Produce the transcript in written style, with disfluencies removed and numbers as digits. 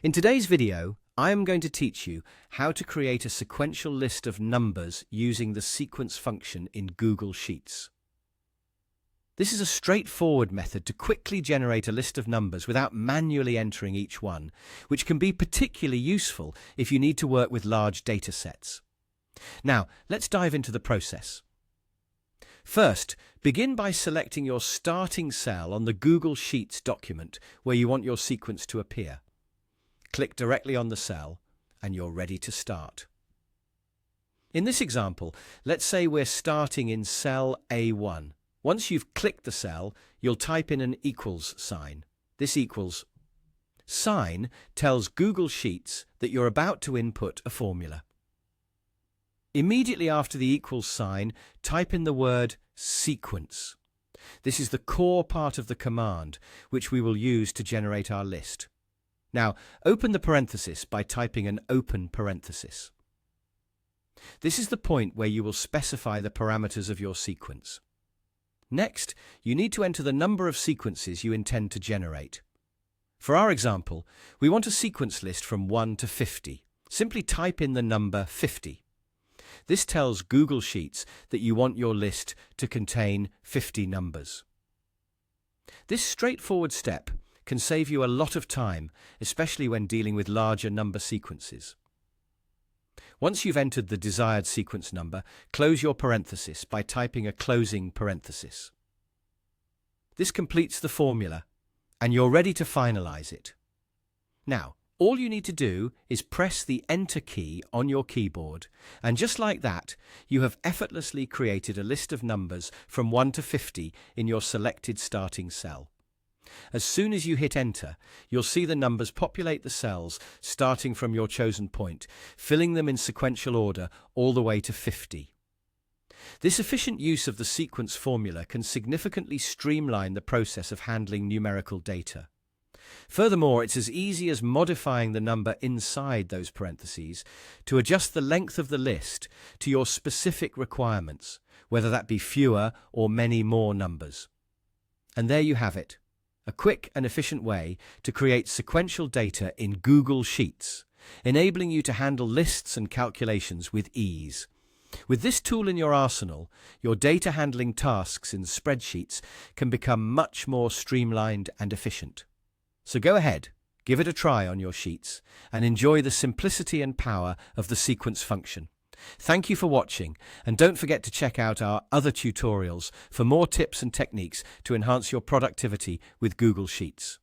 In today's video, I am going to teach you how to create a sequential list of numbers using the sequence function in Google Sheets. This is a straightforward method to quickly generate a list of numbers without manually entering each one, which can be particularly useful if you need to work with large data sets. Now, let's dive into the process. First, begin by selecting your starting cell on the Google Sheets document where you want your sequence to appear. Click directly on the cell, and you're ready to start. In this example, let's say we're starting in cell A1. Once you've clicked the cell, you'll type in an equals sign. This equals sign tells Google Sheets that you're about to input a formula. Immediately after the equals sign, type in the word sequence. This is the core part of the command, which we will use to generate our list. Now, open the parenthesis by typing an open parenthesis. This is the point where you will specify the parameters of your sequence. Next, you need to enter the number of sequences you intend to generate. For our example, we want a sequence list from 1 to 50. Simply type in the number 50. This tells Google Sheets that you want your list to contain 50 numbers. This straightforward step can save you a lot of time, especially when dealing with larger number sequences. Once you've entered the desired sequence number, close your parenthesis by typing a closing parenthesis. This completes the formula, and you're ready to finalize it. Now, all you need to do is press the Enter key on your keyboard, and just like that, you have effortlessly created a list of numbers from 1 to 50 in your selected starting cell. As soon as you hit Enter, you'll see the numbers populate the cells starting from your chosen point, filling them in sequential order all the way to 50. This efficient use of the sequence formula can significantly streamline the process of handling numerical data. Furthermore, it's as easy as modifying the number inside those parentheses to adjust the length of the list to your specific requirements, whether that be fewer or many more numbers. And there you have it. A quick and efficient way to create sequential data in Google Sheets, enabling you to handle lists and calculations with ease. With this tool in your arsenal, your data handling tasks in spreadsheets can become much more streamlined and efficient. So go ahead, give it a try on your sheets, and enjoy the simplicity and power of the sequence function. Thank you for watching, and don't forget to check out our other tutorials for more tips and techniques to enhance your productivity with Google Sheets.